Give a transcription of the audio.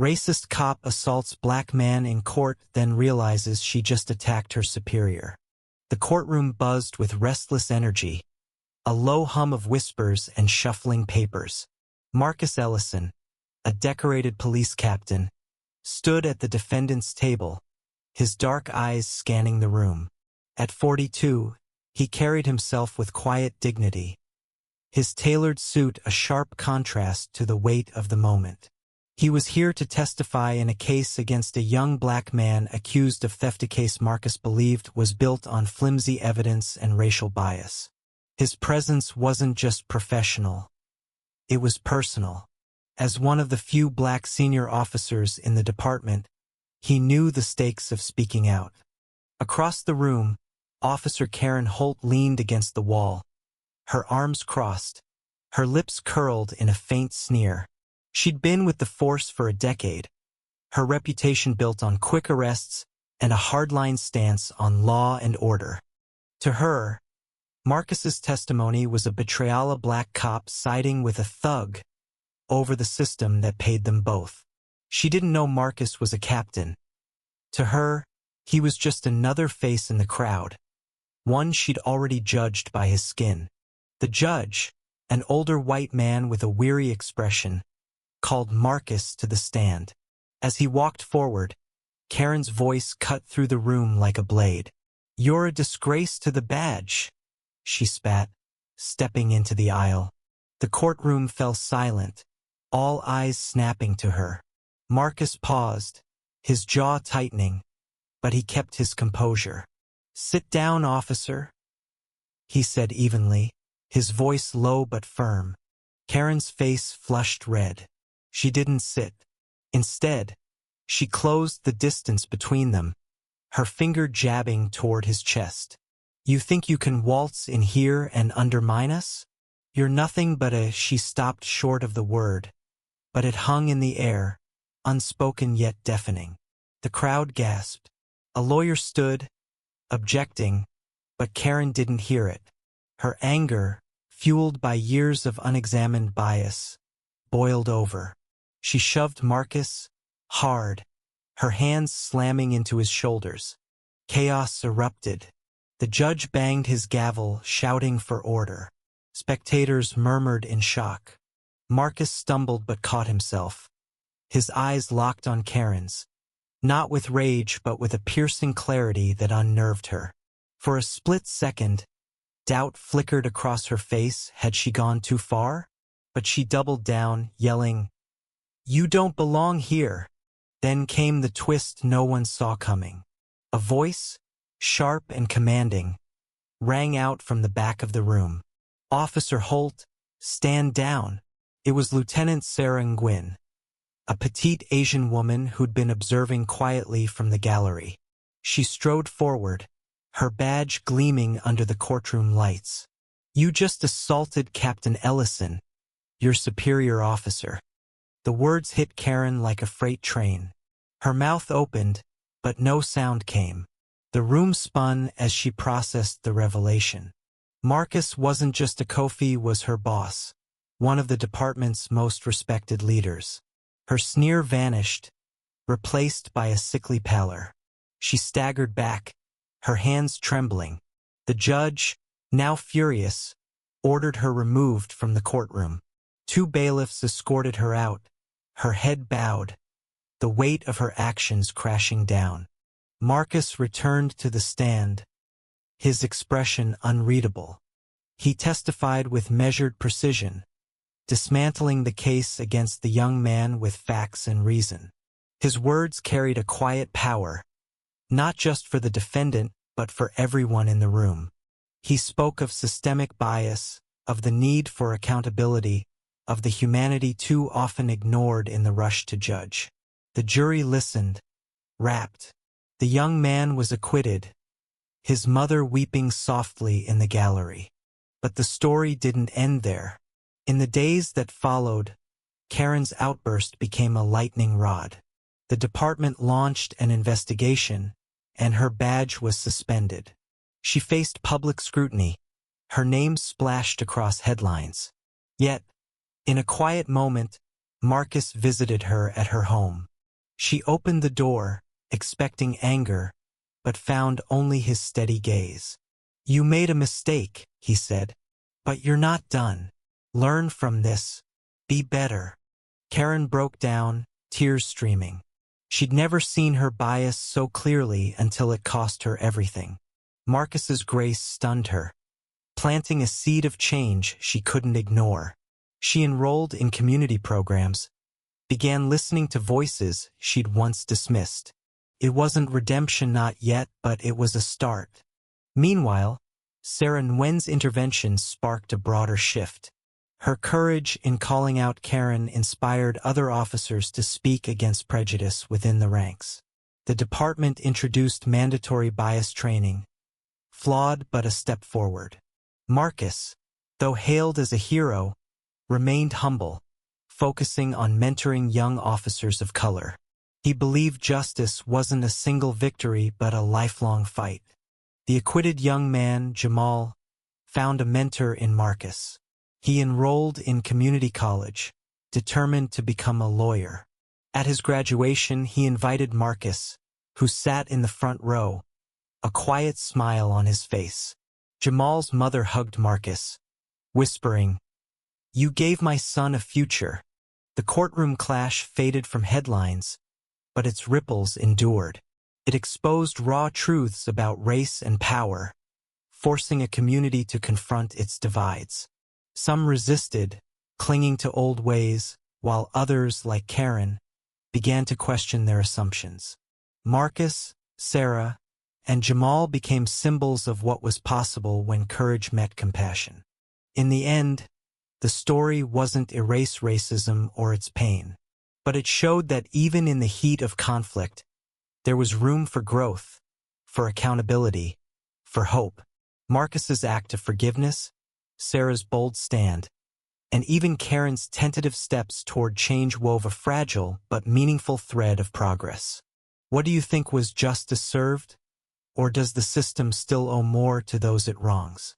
Racist cop assaults black man in court, then realizes she just attacked her superior. The courtroom buzzed with restless energy, a low hum of whispers and shuffling papers. Marcus Ellison, a decorated police captain, stood at the defendant's table, his dark eyes scanning the room. At 42, he carried himself with quiet dignity, his tailored suit a sharp contrast to the weight of the moment. He was here to testify in a case against a young black man accused of theft, a case Marcus believed was built on flimsy evidence and racial bias. His presence wasn't just professional, it was personal. As one of the few black senior officers in the department, he knew the stakes of speaking out. Across the room, Officer Karen Holt leaned against the wall, her arms crossed, her lips curled in a faint sneer. She'd been with the force for a decade, her reputation built on quick arrests and a hardline stance on law and order. To her, Marcus's testimony was a betrayal, a black cop siding with a thug over the system that paid them both. She didn't know Marcus was a captain. To her, he was just another face in the crowd, one she'd already judged by his skin. The judge, an older white man with a weary expression, called Marcus to the stand. As he walked forward, Karen's voice cut through the room like a blade. "You're a disgrace to the badge," she spat, stepping into the aisle. The courtroom fell silent, all eyes snapping to her. Marcus paused, his jaw tightening, but he kept his composure. "Sit down, officer," he said evenly, his voice low but firm. Karen's face flushed red. She didn't sit. Instead, she closed the distance between them, her finger jabbing toward his chest. "You think you can waltz in here and undermine us? You're nothing but a—" She stopped short of the word, but it hung in the air, unspoken yet deafening. The crowd gasped. A lawyer stood, objecting, but Karen didn't hear it. Her anger, fueled by years of unexamined bias, boiled over. She shoved Marcus hard, her hands slamming into his shoulders. Chaos erupted. The judge banged his gavel, shouting for order. Spectators murmured in shock. Marcus stumbled but caught himself. His eyes locked on Karen's, not with rage but with a piercing clarity that unnerved her. For a split second, doubt flickered across her face. Had she gone too far? But she doubled down, yelling, "You don't belong here." Then came the twist no one saw coming. A voice, sharp and commanding, rang out from the back of the room. "Officer Holt, stand down." It was Lieutenant Sarah Nguyen, a petite Asian woman who'd been observing quietly from the gallery. She strode forward, her badge gleaming under the courtroom lights. "You just assaulted Captain Ellison, your superior officer." The words hit Karen like a freight train. Her mouth opened, but no sound came. The room spun as she processed the revelation. Marcus wasn't just a Kofi, was her boss, one of the department's most respected leaders. Her sneer vanished, replaced by a sickly pallor. She staggered back, her hands trembling. The judge, now furious, ordered her removed from the courtroom. 2 bailiffs escorted her out, her head bowed, the weight of her actions crashing down. Marcus returned to the stand, his expression unreadable. He testified with measured precision, dismantling the case against the young man with facts and reason. His words carried a quiet power, not just for the defendant, but for everyone in the room. He spoke of systemic bias, of the need for accountability, of the humanity too often ignored in the rush to judge. The jury listened, rapt. The young man was acquitted, his mother weeping softly in the gallery. But the story didn't end there. In the days that followed, Karen's outburst became a lightning rod. The department launched an investigation, and her badge was suspended. She faced public scrutiny, her name splashed across headlines. Yet, in a quiet moment, Marcus visited her at her home. She opened the door, expecting anger, but found only his steady gaze. "You made a mistake," he said. "But you're not done. Learn from this. Be better." Karen broke down, tears streaming. She'd never seen her bias so clearly until it cost her everything. Marcus's grace stunned her, planting a seed of change she couldn't ignore. She enrolled in community programs, began listening to voices she'd once dismissed. It wasn't redemption, not yet, but it was a start. Meanwhile, Sarah Nguyen's intervention sparked a broader shift. Her courage in calling out Karen inspired other officers to speak against prejudice within the ranks. The department introduced mandatory bias training, flawed but a step forward. Marcus, though hailed as a hero, remained humble, focusing on mentoring young officers of color. He believed justice wasn't a single victory but a lifelong fight. The acquitted young man, Jamal, found a mentor in Marcus. He enrolled in community college, determined to become a lawyer. At his graduation, he invited Marcus, who sat in the front row, a quiet smile on his face. Jamal's mother hugged Marcus, whispering, "You gave my son a future." The courtroom clash faded from headlines, but its ripples endured. It exposed raw truths about race and power, forcing a community to confront its divides. Some resisted, clinging to old ways, while others, like Karen, began to question their assumptions. Marcus, Sarah, and Jamal became symbols of what was possible when courage met compassion. In the end, the story wasn't erase racism or its pain, but it showed that even in the heat of conflict, there was room for growth, for accountability, for hope. Marcus's act of forgiveness, Sarah's bold stand, and even Karen's tentative steps toward change wove a fragile but meaningful thread of progress. What do you think, was justice served? Or does the system still owe more to those it wrongs?